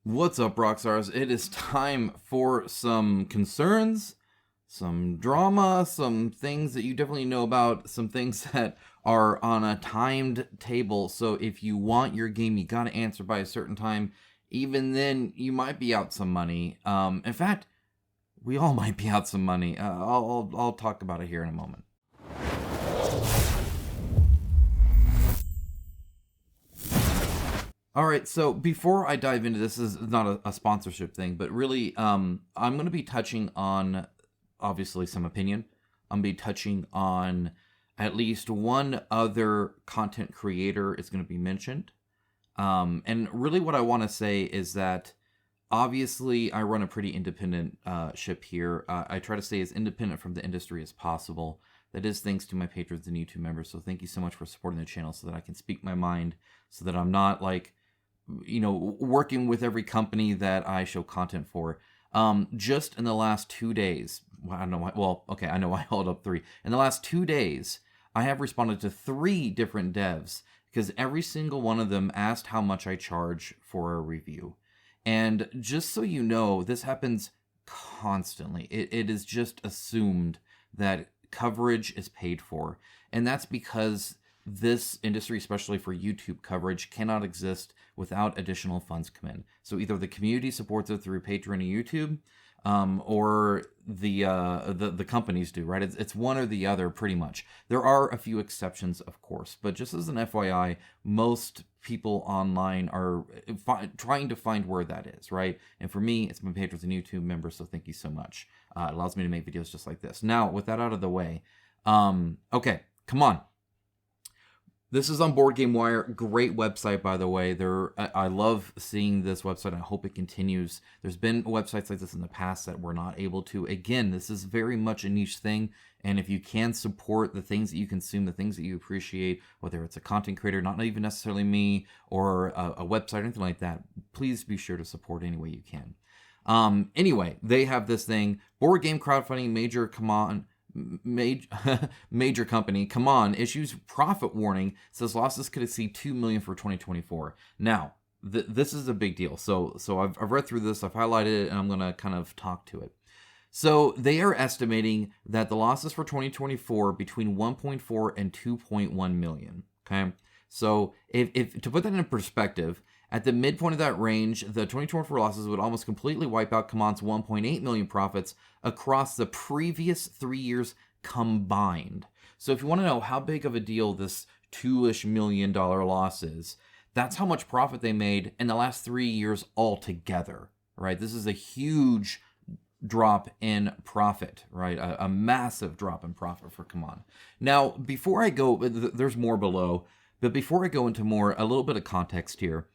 What's up, Rockstars? It is time for some concerns, some drama, some things that you definitely know about, some things that are on a timed table. So if you want your game, you gotta answer by a certain time. Even then, you might be out some money. In fact, we all might be out some money. I'll talk about it here in a moment. All right, so before I dive into this is not a sponsorship thing, but really, I'm going to be touching on obviously some opinion. I'm going to be touching on at least one other content creator is going to be mentioned. And really, what I want to say is that obviously I run a pretty independent ship here. I try to stay as independent from the industry as possible. That is thanks to my patrons and YouTube members. So thank you so much for supporting the channel so that I can speak my mind, so that I'm not like working with every company that I show content for. Just in the last 2 days, I don't know why, well, okay, I know I held up 3. In the last 2 days, I have responded to 3 different devs because every single one of them asked how much I charge for a review. And just so you know, this happens constantly. It is just assumed that coverage is paid for. And that's because this industry, especially for YouTube coverage, cannot exist without additional funds come in. So either the community supports it through Patreon and YouTube, or the companies do, right? It's one or the other, pretty much. There are a few exceptions, of course, but just as an FYI, most people online are trying to find where that is, right? And for me, it's my patrons and YouTube members, so thank you so much. It allows me to make videos just like this. Now, with that out of the way, okay, come on. This is on Board Game Wire. Great website, by the way. I love seeing this website. I hope it continues. There's been websites like this in the past that were not able to. Again, this is very much a niche thing. And if you can support the things that you consume, the things that you appreciate, whether it's a content creator, not even necessarily me, or a website or anything like that, please be sure to support any way you can. Anyway, they have this thing. Board game crowdfunding major CMON. Major company CMON issues profit warning, says losses could exceed $2 million for 2024. Now, this is a big deal. So I've read through this, I've highlighted it, and I'm going to kind of talk to it. So they are estimating that the losses for 2024 between 1.4 and 2.1 million. Okay, so if to put that in perspective, at the midpoint of that range, the 2024 losses would almost completely wipe out CMON's 1.8 million profits across the previous 3 years combined. So if you want to know how big of a deal this $2-ish million loss is, that's how much profit they made in the last 3 years altogether, right? This is a huge drop in profit, right? A massive drop in profit for CMON. Now, before I go, there's more below, but before I go into more, a little bit of context here.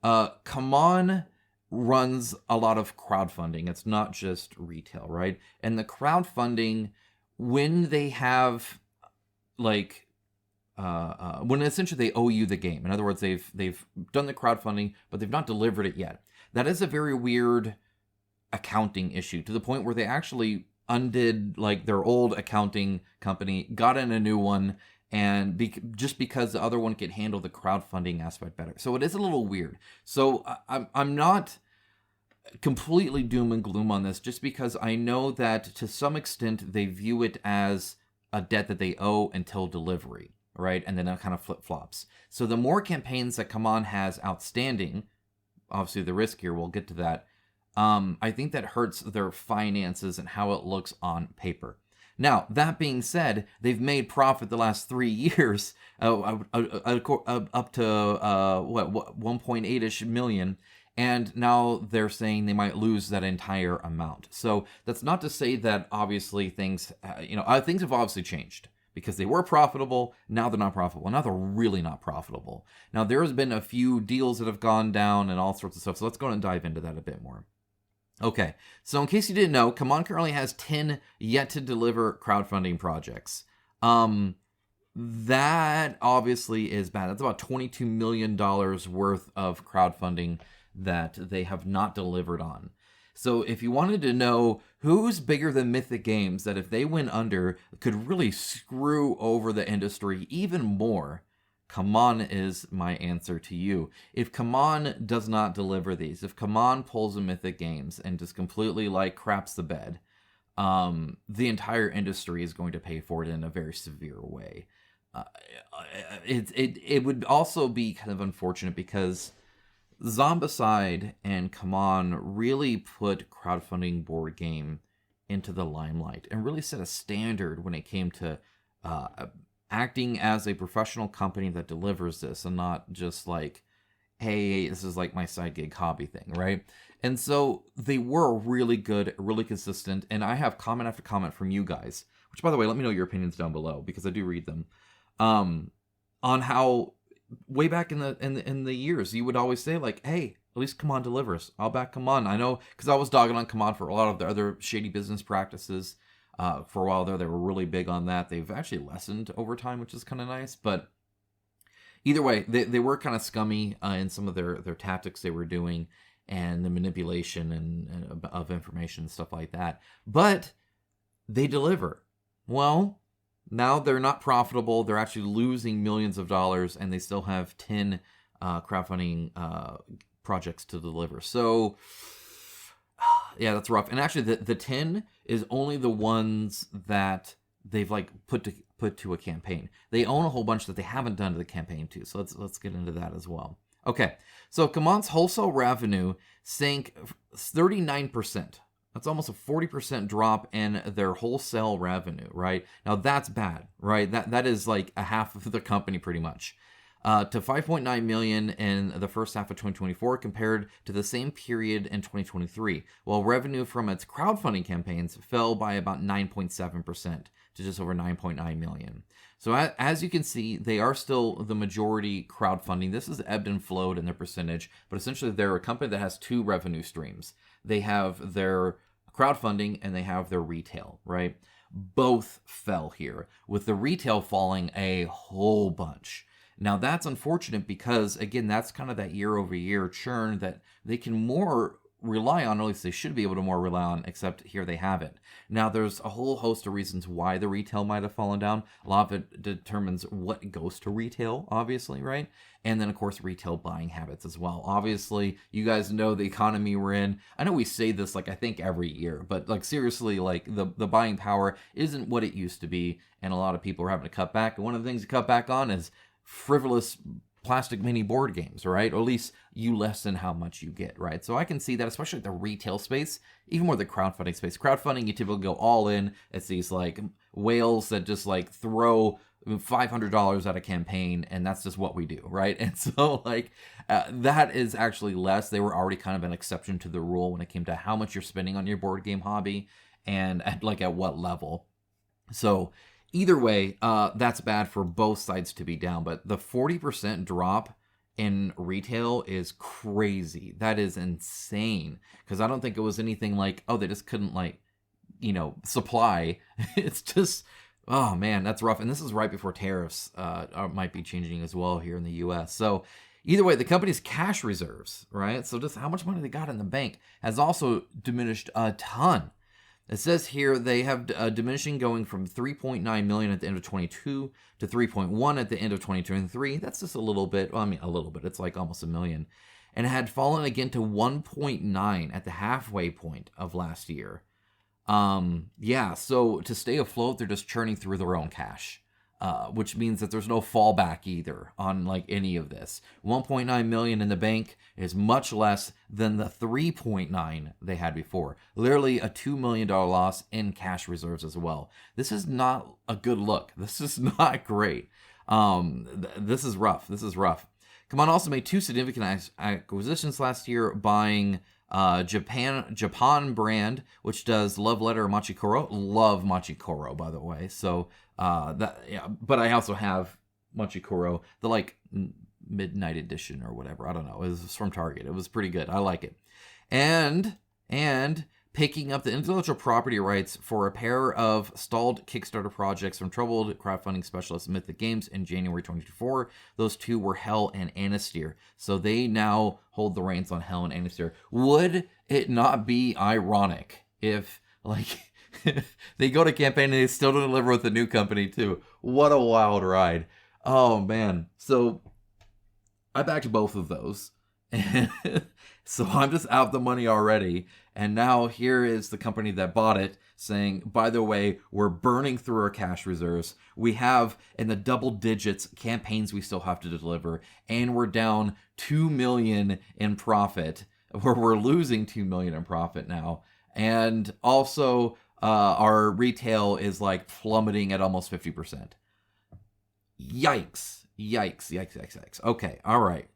CMON runs a lot of crowdfunding. It's not just retail, right? And the crowdfunding, when they have like when essentially they owe you the game. In other words, they've done the crowdfunding, but they've not delivered it yet. That is a very weird accounting issue, to the point where they actually undid like their old accounting company, got in a new one, and just because the other one could handle the crowdfunding aspect better. So it is a little weird. So I'm not completely doom and gloom on this, just because I know that to some extent they view it as a debt that they owe until delivery, right? And then it kind of flip-flops. So the more campaigns that CMON has outstanding, obviously the risk here, we'll get to that, I think that hurts their finances and how it looks on paper. Now, that being said, they've made profit the last 3 years, up to 1.8-ish million, and now they're saying they might lose that entire amount. So that's not to say that obviously things, things have obviously changed, because they were profitable, now they're not profitable. Now they're really not profitable. Now there has been a few deals that have gone down and all sorts of stuff, so let's go and dive into that a bit more. Okay, so in case you didn't know, CMON currently has 10 yet-to-deliver crowdfunding projects. That obviously is bad. That's about $22 million worth of crowdfunding that they have not delivered on. So if you wanted to know who's bigger than Mythic Games, that if they went under, could really screw over the industry even more, CMON is my answer to you. If CMON does not deliver these, if CMON pulls a Mythic Games and just completely like craps the bed, the entire industry is going to pay for it in a very severe way. It would also be kind of unfortunate because Zombicide and CMON really put crowdfunding board game into the limelight and really set a standard when it came to acting as a professional company that delivers this and not just like, hey, this is like my side gig hobby thing, right? And so they were really good, really consistent, and I have comment after comment from you guys, which, by the way, let me know your opinions down below because I do read them, on how way back in the years you would always say like, hey, at least CMON delivers. I'll back CMON. I know because I was dogging on CMON for a lot of the other shady business practices. For a while there, they were really big on that. They've actually lessened over time, which is kind of nice. But either way, they were kind of scummy in some of their tactics they were doing and the manipulation and of information and stuff like that. But they deliver. Well, now they're not profitable. They're actually losing millions of dollars, and they still have 10 crowdfunding projects to deliver. So yeah, that's rough. And actually, the 10 is only the ones that they've like put to a campaign. They own a whole bunch that they haven't done to the campaign too. So let's get into that as well. Okay, so CMON's wholesale revenue sank 39%. That's almost a 40% drop in their wholesale revenue, right? Now that's bad, right? That is like a half of the company pretty much. To 5.9 million in the first half of 2024 compared to the same period in 2023, while revenue from its crowdfunding campaigns fell by about 9.7% to just over 9.9 million. So as you can see, they are still the majority crowdfunding. This is ebbed and flowed in their percentage, but essentially they're a company that has two revenue streams. They have their crowdfunding and they have their retail, right? Both fell here, with the retail falling a whole bunch. Now, that's unfortunate because, again, that's kind of that year-over-year churn that they can more rely on, or at least they should be able to more rely on, except here they haven't. Now, there's a whole host of reasons why the retail might have fallen down. A lot of it determines what goes to retail, obviously, right? And then, of course, retail buying habits as well. Obviously, you guys know the economy we're in. I know we say this, like, I think every year, but, like, seriously, like, the buying power isn't what it used to be, and a lot of people are having to cut back. And one of the things to cut back on is frivolous plastic mini board games, right? Or at least you lessen how much you get, right? So I can see that, especially the retail space, even more the crowdfunding space. Crowdfunding, you typically go all in. It's these like whales that just like throw $500 at a campaign, and that's just what we do, right? And so like that is actually less. They were already kind of an exception to the rule when it came to how much you're spending on your board game hobby and at what level. So either way, that's bad for both sides to be down. But the 40% drop in retail is crazy. That is insane. Because I don't think it was anything like, oh, they just couldn't supply. It's just, oh man, that's rough. And this is right before tariffs might be changing as well here in the US. So either way, the company's cash reserves, right? So just how much money they got in the bank has also diminished a ton. It says here they have diminishing going from 3.9 million at the end of 22 to 3.1 at the end of 2023. That's just a little bit. Well, I mean, a little bit. It's like almost a million. And it had fallen again to 1.9 at the halfway point of last year. Yeah, so to stay afloat, they're just churning through their own cash. Which means that there's no fallback either on like any of this. 1.9 million in the bank is much less than the 3.9 they had before. Literally a $2 million loss in cash reserves as well. This is not a good look. This is not great. This is rough. CMON also made two significant acquisitions last year, buying Japan brand, which does Love Letter Machikoro. Love Machikoro, by the way. So but I also have Machikoro, the like midnight edition or whatever. I don't know. It was from Target. It was pretty good. I like it. And picking up the intellectual property rights for a pair of stalled Kickstarter projects from troubled crowdfunding specialist Mythic Games in January 2024. Those two were Hell and Anastyr. So they now hold the reins on Hell and Anastyr. Would it not be ironic if, like, they go to campaign and they still deliver with a new company too? What a wild ride. Oh man. So I backed both of those. And so I'm just out the money already. And now here is the company that bought it saying, by the way, we're burning through our cash reserves. We have in the double digits campaigns we still have to deliver. And we're down 2 million in profit, where we're losing 2 million in profit now. And also our retail is like plummeting at almost 50%. Yikes. Yikes, yikes, yikes, yikes. Okay, all right.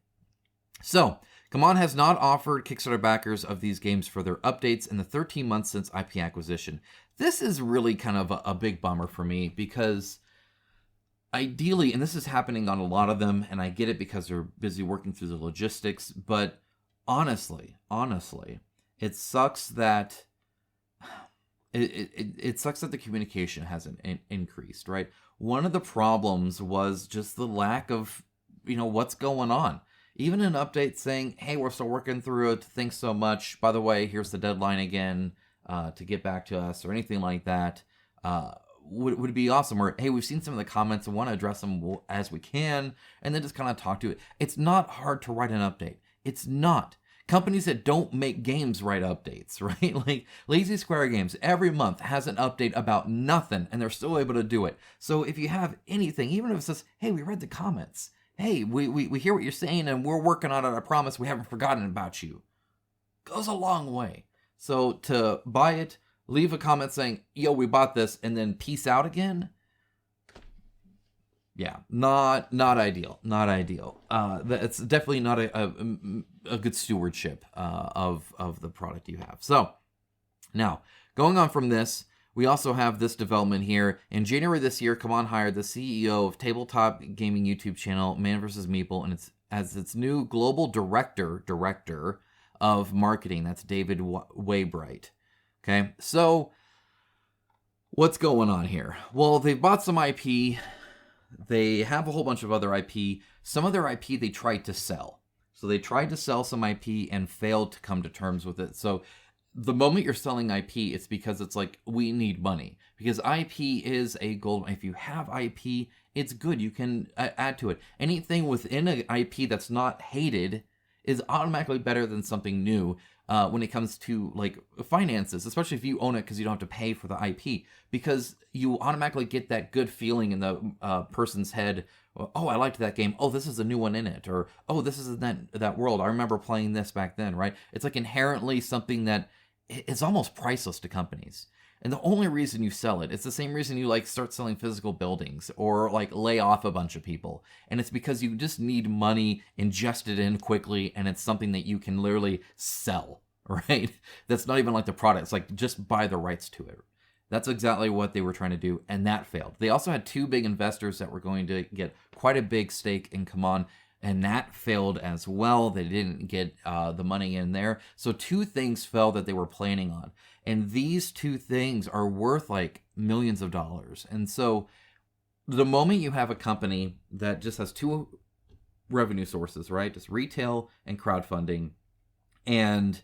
So, CMON has not offered Kickstarter backers of these games for their updates in the 13 months since IP acquisition. This is really kind of a big bummer for me because ideally, and this is happening on a lot of them, and I get it because they're busy working through the logistics, but honestly, it sucks that it sucks that the communication hasn't increased, right? One of the problems was just the lack of, what's going on. Even an update saying, hey, we're still working through it, thanks so much. By the way, here's the deadline again to get back to us, or anything like that, would be awesome. Or, hey, we've seen some of the comments and want to address them as we can, and then just kind of talk to it. It's not hard to write an update. It's not. Companies that don't make games write updates, right? Like Lazy Square Games every month has an update about nothing, and they're still able to do it. So if you have anything, even if it says, hey, we read the comments, hey, we hear what you're saying, and we're working on it, I promise we haven't forgotten about you, goes a long way. So to buy it, leave a comment saying, yo, we bought this, and then peace out again, yeah, not ideal. Not ideal. It's definitely not a good stewardship of the product you have. So now, going on from this, we also have this development here. In January this year, CMON hired the CEO of tabletop gaming YouTube channel Man vs. Meeple, and as its new global director of marketing. That's David Waybright. Okay, so what's going on here? Well, they've bought some IP. They have a whole bunch of other IP. Some of their IP they tried to sell. So they tried to sell some IP and failed to come to terms with it. So the moment you're selling IP, it's because it's like, we need money. Because IP is a gold. If you have IP, it's good. You can add to it. Anything within an IP that's not hated is automatically better than something new. When it comes to like finances, especially if you own it because you don't have to pay for the IP, because you automatically get that good feeling in the person's head. Oh, I liked that game. Oh, this is a new one in it. Or, oh, this is that world. I remember playing this back then, right? It's like inherently something that is almost priceless to companies. And the only reason you sell it, it's the same reason you like start selling physical buildings or like lay off a bunch of people. And it's because you just need money ingested in quickly, and it's something that you can literally sell, right? That's not even like the product. It's like just buy the rights to it. That's exactly what they were trying to do, and that failed. They also had two big investors that were going to get quite a big stake in CMON, and that failed as well. They didn't get the money in there. So two things fell that they were planning on. And these two things are worth like millions of dollars. And so the moment you have a company that just has two revenue sources, right? Just retail and crowdfunding, and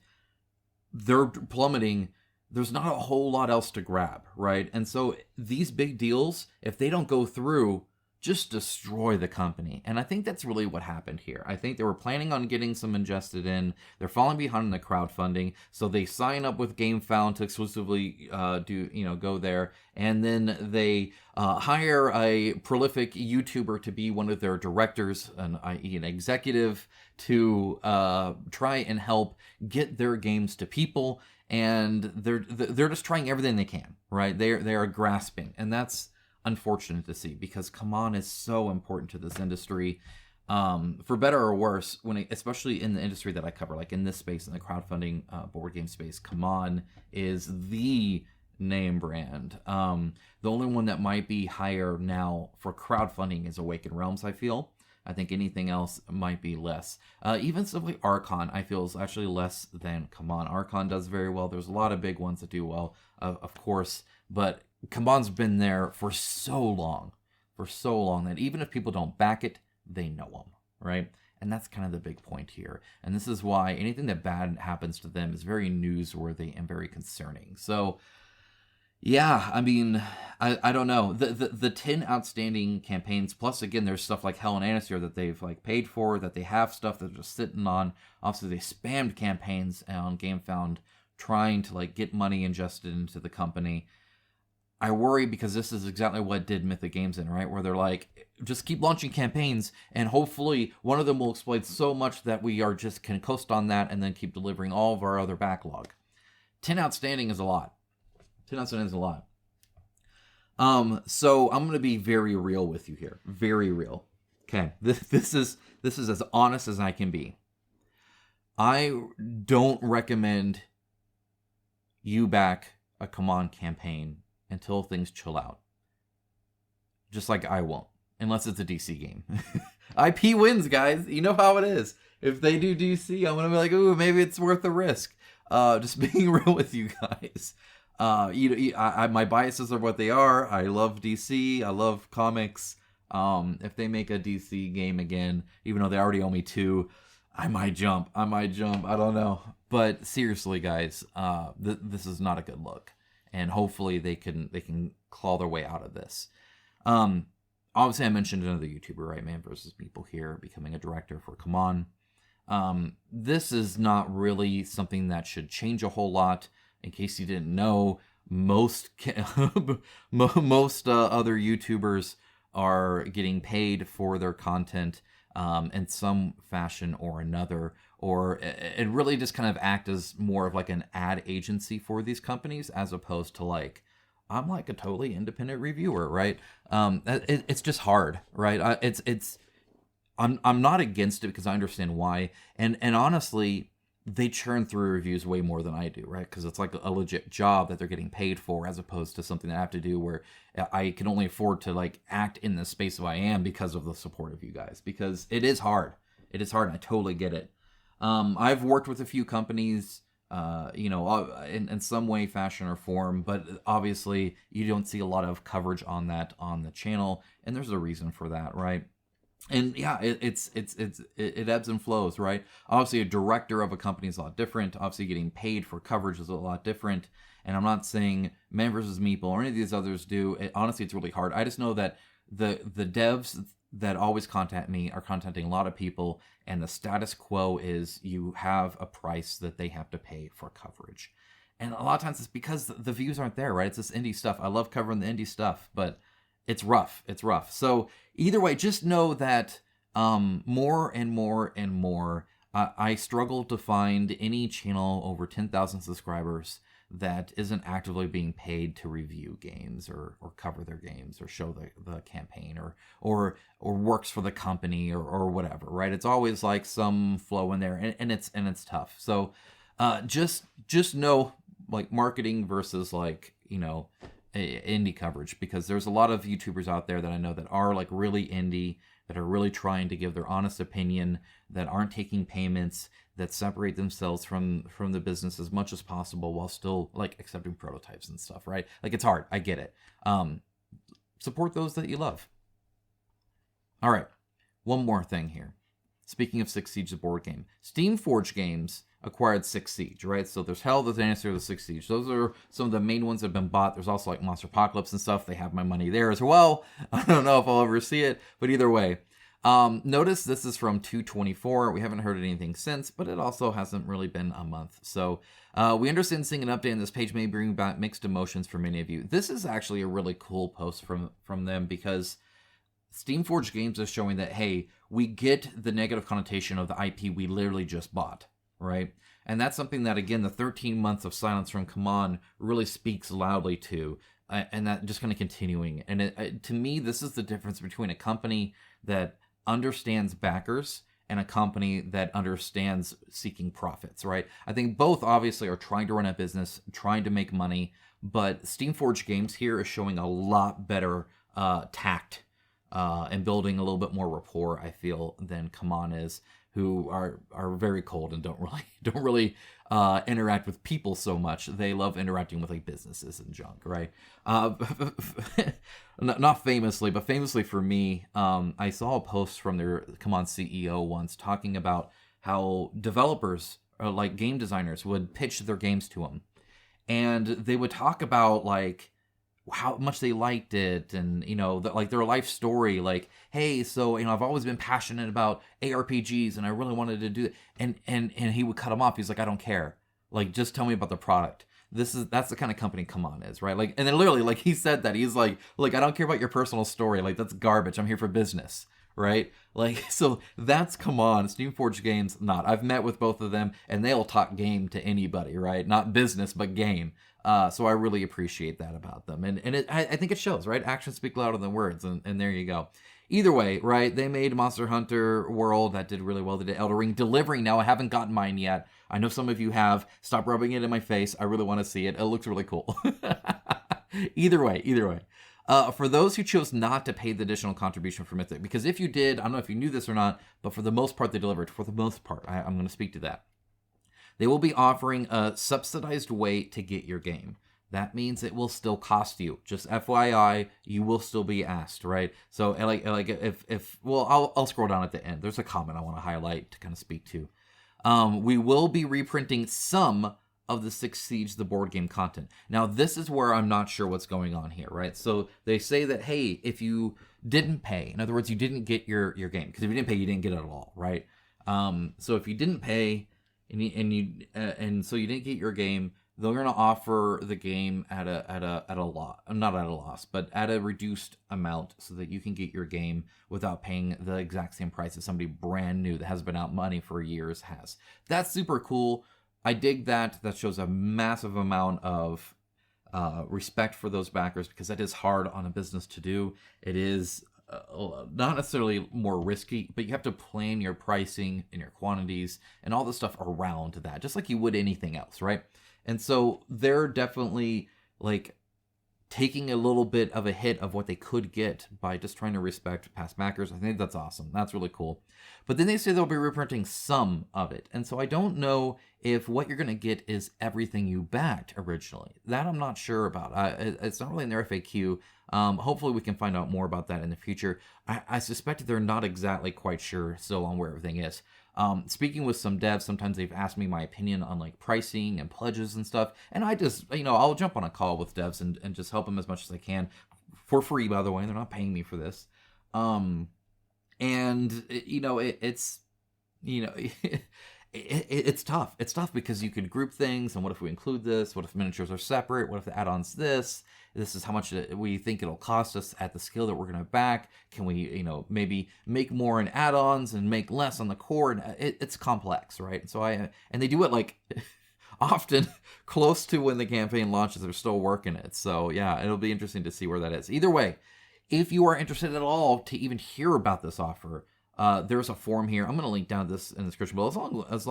they're plummeting, there's not a whole lot else to grab, right? And so these big deals, if they don't go through, just destroy the company. And I think that's really what happened here. I think they were planning on getting some ingested in. They're falling behind in the crowdfunding, so they sign up with GameFound to exclusively go there, and then they hire a prolific YouTuber to be one of their directors, i.e. an executive, to try and help get their games to people. And they're just trying everything they can, right? They are grasping, and that's unfortunate to see, because CMON is so important to this industry, for better or worse. Especially in the industry that I cover, like in this space, in the crowdfunding board game space, CMON is the name brand. The only one that might be higher now for crowdfunding is Awakened Realms, I feel. I think anything else might be less. Even simply Archon, I feel, is actually less than CMON. Archon does very well. There's a lot of big ones that do well, of course, but CMON's been there for so long that even if people don't back it, they know them, right? And that's kind of the big point here. And this is why anything that bad happens to them is very newsworthy and very concerning. So Yeah, I mean, I don't know. The 10 outstanding campaigns, plus again, there's stuff like Hell and Annis that they've like paid for, that they have stuff that they're just sitting on. Obviously, they spammed campaigns on GameFound trying to like get money ingested into the company. I worry because this is exactly what did Mythic Games in, right? Where they're like, just keep launching campaigns, and hopefully one of them will exploit so much that we are just can coast on that and then keep delivering all of our other backlog. 10 outstanding is a lot. 10 outstanding is a lot. So I'm gonna be very real with you here. Very real. Okay. This is as honest as I can be. I don't recommend you back a CMON campaign until things chill out. Just like I won't. Unless it's a DC game. IP wins, guys. You know how it is. If they do DC, I'm going to be like, ooh, maybe it's worth the risk. Just being real with you guys. My biases are what they are. I love DC. I love comics. If they make a DC game again, even though they already owe me 2, I might jump. I don't know. But seriously, guys, this is not a good look. And hopefully they can claw their way out of this. Obviously, I mentioned another YouTuber, right? Man versus People here, becoming a director for CMON. This is not really something that should change a whole lot. In case you didn't know, most other YouTubers are getting paid for their content in some fashion or another, or it really just kind of act as more of like an ad agency for these companies, as opposed to like, I'm like a totally independent reviewer, right? It's just hard, right? I'm not against it because I understand why, and honestly, they churn through reviews way more than I do, right? Because it's like a legit job that they're getting paid for, as opposed to something that I have to do where I can only afford to like act in the space of I am because of the support of you guys. Because it is hard. It is hard, and I totally get it. I've worked with a few companies, in some way, fashion, or form, but obviously you don't see a lot of coverage on that on the channel, and there's a reason for that, right? And yeah, it ebbs and flows, right? Obviously, a director of a company is a lot different. Obviously, getting paid for coverage is a lot different. And I'm not saying Man vs. Meeple or any of these others do. Honestly, it's really hard. I just know that the devs that always contact me are contacting a lot of people, and the status quo is you have a price that they have to pay for coverage. And a lot of times it's because the views aren't there, right? It's this indie stuff. I love covering the indie stuff, but it's rough. It's rough. So either way, just know that more and more and more, I struggle to find any channel over 10,000 subscribers that isn't actively being paid to review games or cover their games or show the campaign or works for the company or whatever, right? It's always like some flow in there, and it's tough. So just know, like, marketing versus like, indie coverage, because there's a lot of YouTubers out there that I know that are like really indie, that are really trying to give their honest opinion, that aren't taking payments, that separate themselves from the business as much as possible while still like accepting prototypes and stuff, right? Like, it's hard. I get it. Support those that you love. All right. One more thing here. Speaking of Six Siege, the board game, Steamforged Games acquired Six Siege, right? So there's Hell, there's Annis, there's Six Siege. Those are some of the main ones that have been bought. There's also like Monster Apocalypse and stuff. They have my money there as well. I don't know if I'll ever see it, but either way. Notice this is from 2/24. We haven't heard anything since, but it also hasn't really been a month. So we understand seeing an update on this page may bring back mixed emotions for many of you. This is actually a really cool post from them, because Steamforged Games is showing that, hey, we get the negative connotation of the IP we literally just bought, right? And that's something that, again, the 13 months of silence from CMON really speaks loudly to, and that just kind of continuing. And to me, this is the difference between a company that understands backers and a company that understands seeking profits, right? I think both obviously are trying to run a business, trying to make money, but Steamforged Games here is showing a lot better tact and building a little bit more rapport, I feel, than CMON is, who are very cold and don't really interact with people so much. They love interacting with like businesses and junk, right? Not famously, but famously for me, I saw a post from their CMON CEO once talking about how developers, or like game designers, would pitch their games to him. and they would talk about like how much they liked it, and like their life story, like, hey, so I've always been passionate about ARPGs and I really wanted to do it, and he would cut them off. He's like, I don't care, like, just tell me about the product. That's the kind of company CMON is, right? Like, and then literally, like, he said that he's like, look, I don't care about your personal story, like, that's garbage, I'm here for business, right? Like, so that's CMON. Steamforged Games, not. I've met with both of them, and they'll talk game to anybody, right? Not business, but game. So I really appreciate that about them. And I think it shows, right? Actions speak louder than words, and there you go. Either way, right? They made Monster Hunter World. That did really well. They did Elden Ring. Delivering now. I haven't gotten mine yet. I know some of you have. Stop rubbing it in my face. I really want to see it. It looks really cool. Either way. For those who chose not to pay the additional contribution for Mythic, because if you did, I don't know if you knew this or not, but for the most part, they delivered. For the most part, I'm going to speak to that. They will be offering a subsidized way to get your game. That means it will still cost you. Just FYI, you will still be asked, right? So, I'll scroll down at the end. There's a comment I want to highlight to kind of speak to. We will be reprinting some of the Six Siege, the board game content. Now, this is where I'm not sure what's going on here, right? So they say that, hey, if you didn't pay, in other words, you didn't get your game, because if you didn't pay, you didn't get it at all, right? So if you didn't pay, and so you didn't get your game, they're going to offer the game at a loss, not at a loss, but at a reduced amount, so that you can get your game without paying the exact same price as somebody brand new that has been out money for years has. That's super cool. I dig that. That shows a massive amount of respect for those backers, because that is hard on a business to do. It is not necessarily more risky, but you have to plan your pricing and your quantities and all the stuff around that, just like you would anything else, right? And so they're definitely like taking a little bit of a hit of what they could get by just trying to respect past backers. I think that's awesome. That's really cool. But then they say they'll be reprinting some of it. And so I don't know if what you're going to get is everything you backed originally. That I'm not sure about. It's not really in their FAQ. Hopefully we can find out more about that in the future. I suspect they're not exactly quite sure still on where everything is. Speaking with some devs, sometimes they've asked me my opinion on like pricing and pledges and stuff. And I just, I'll jump on a call with devs and just help them as much as I can for free, by the way. They're not paying me for this. It's tough. It's tough because you could group things. And what if we include this? What if miniatures are separate? What if the add-ons this? This is how much we think it'll cost us at the scale that we're going to back. Can we, maybe make more in add-ons and make less on the core? And it's complex, right? And so and they do it like often close to when the campaign launches. They're still working it. So yeah, it'll be interesting to see where that is. Either way, if you are interested at all to even hear about this offer, there's a form here. I'm going to link down this in the description below, as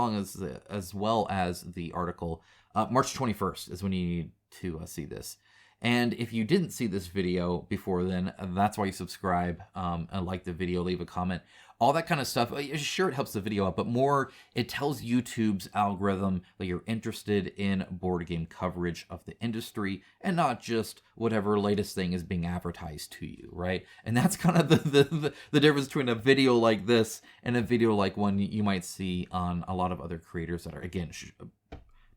well as the article. March 21st is when you need to see this. And if you didn't see this video before then, that's why you subscribe and like the video, leave a comment, all that kind of stuff. Sure, it helps the video out, but more, it tells YouTube's algorithm that you're interested in board game coverage of the industry and not just whatever latest thing is being advertised to you, right? And that's kind of the difference between a video like this and a video like one you might see on a lot of other creators that are, again,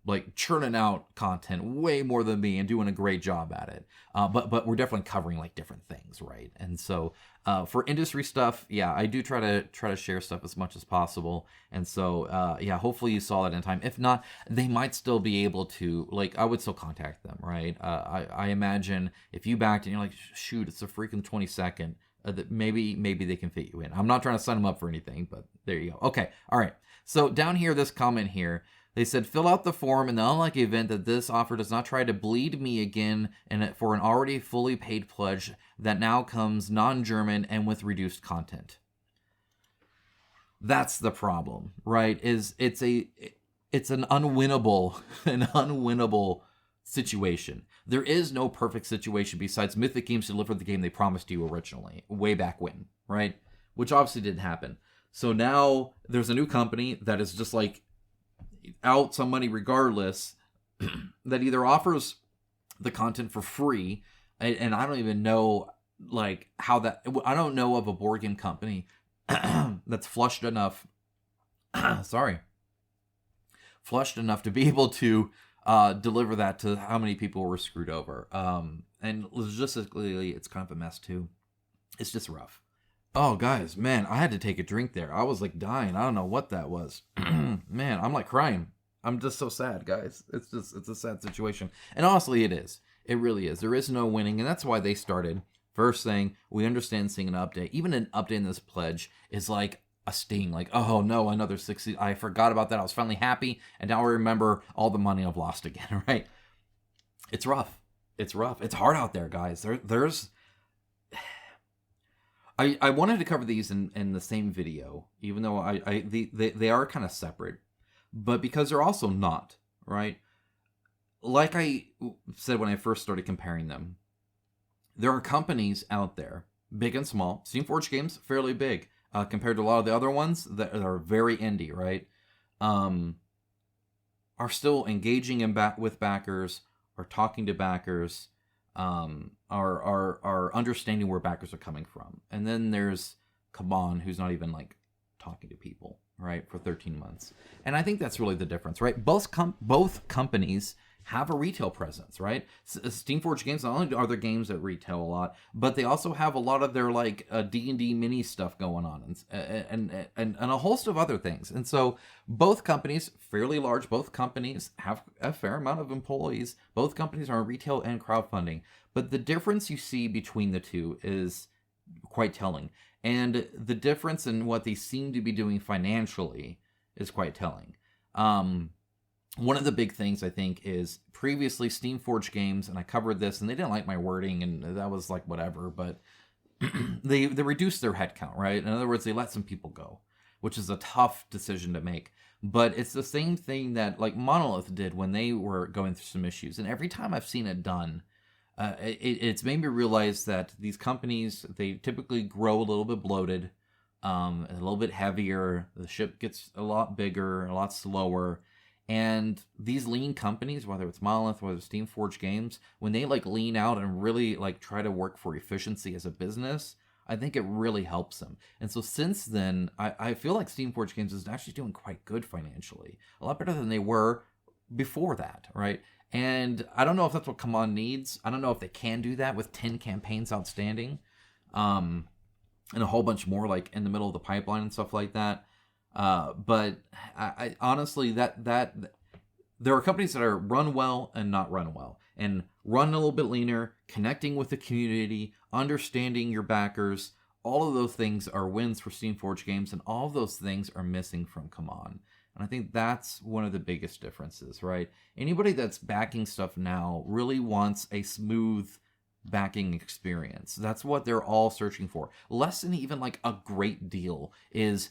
like churning out content way more than me and doing a great job at it. But we're definitely covering like different things, right? And so for industry stuff, yeah, I do try to share stuff as much as possible. And so yeah, hopefully you saw that in time. If not, they might still be able to, like, I would still contact them, right? I imagine if you backed and you're like, shoot, it's a freaking 22nd, that maybe they can fit you in. I'm not trying to sign them up for anything, but there you go. Okay, all right. So down here, this comment here, they said, fill out the form in the unlikely event that this offer does not try to bleed me again and for an already fully paid pledge that now comes non-German and with reduced content. That's the problem, right? It's an unwinnable situation. There is no perfect situation besides Mythic Games delivered the game they promised you originally, way back when, right? Which obviously didn't happen. So now there's a new company that is just like out some money regardless, that either offers the content for free, and I don't even know like how that, I don't know of a board game company that's flushed enough to be able to deliver that to how many people were screwed over. And logistically, it's kind of a mess too. It's just rough. Oh, guys, man, I had to take a drink there. I was like dying. I don't know what that was. Man, I'm like crying. I'm just so sad, guys. It's a sad situation. And honestly, it is. It really is. There is no winning. And that's why they started first saying, we understand seeing an update. Even an update in this pledge is like a sting. Like, oh no, another 60. I forgot about that. I was finally happy. And now I remember all the money I've lost again, right? It's rough. It's rough. It's hard out there, guys. There's... I wanted to cover these in the same video, even though they are kind of separate, but because they're also not, right? Like I said when I first started comparing them, there are companies out there, big and small. Steamforged Games, fairly big compared to a lot of the other ones that are very indie, right? Are still engaging with backers, are talking to backers, are understanding where backers are coming from. And then there's CMON, who's not even like talking to people, right, for 13 months. And I think that's really the difference, right? Both companies have a retail presence, right? Steamforged Games, not only are there games that retail a lot, but they also have a lot of their like D&D mini stuff going on, and a host of other things. And so both companies, fairly large, both companies have a fair amount of employees. Both companies are retail and crowdfunding. But the difference you see between the two is quite telling. And the difference in what they seem to be doing financially is quite telling. One of the big things, I think, is previously Steamforged Games, and I covered this, and they didn't like my wording, and that was like whatever, but they reduced their headcount, right? In other words, they let some people go, which is a tough decision to make. But it's the same thing that like Monolith did when they were going through some issues. And every time I've seen it done, it's made me realize that these companies, they typically grow a little bit bloated, a little bit heavier. The ship gets a lot bigger, a lot slower. And these lean companies, whether it's Monolith, whether it's Steamforged Games, when they like lean out and really like try to work for efficiency as a business, I think it really helps them. And so since then, I feel like Steamforged Games is actually doing quite good financially. A lot better than they were before that, right? And I don't know if that's what CMON needs. I don't know if they can do that with 10 campaigns outstanding, and a whole bunch more like in the middle of the pipeline and stuff like that. But I honestly, that there are companies that are run well and not run well, and run a little bit leaner, connecting with the community, understanding your backers. All of those things are wins for Steamforged Games, and all of those things are missing from CMON. And I think that's one of the biggest differences, right? Anybody that's backing stuff now really wants a smooth backing experience. That's what they're all searching for. Less than even like a great deal is,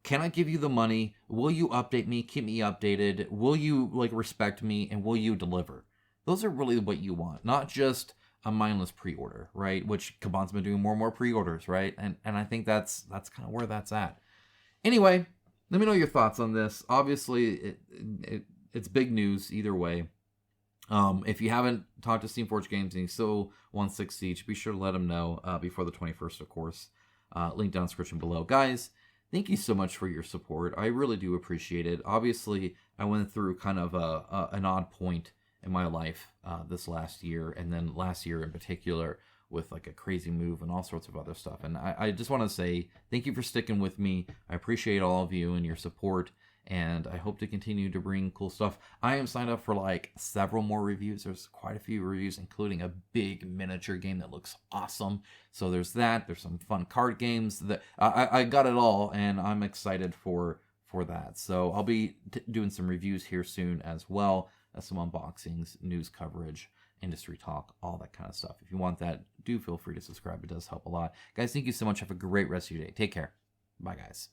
can I give you the money? Will you update me? Keep me updated? Will you like respect me? And will you deliver? Those are really what you want, not just a mindless pre-order, right? Which CMON's been doing more and more pre-orders, right? And I think that's kind of where that's at. Anyway, let me know your thoughts on this. Obviously, it's big news either way. If you haven't talked to Steamforged Games and you still want 6 Siege, be sure to let them know before the 21st, of course. Link down in the description below. Guys, thank you so much for your support. I really do appreciate it. Obviously, I went through kind of an odd point in my life this last year, and then last year in particular with like a crazy move and all sorts of other stuff. And I just want to say thank you for sticking with me. I appreciate all of you and your support, and I hope to continue to bring cool stuff. I am signed up for like several more reviews. There's quite a few reviews, including a big miniature game that looks awesome. So there's that. There's some fun card games that I got it all, and I'm excited for that. So I'll be doing some reviews here soon as well as some unboxings, news coverage, industry talk, all that kind of stuff. If you want that, do feel free to subscribe. It does help a lot. Guys, thank you so much. Have a great rest of your day. Take care. Bye, guys.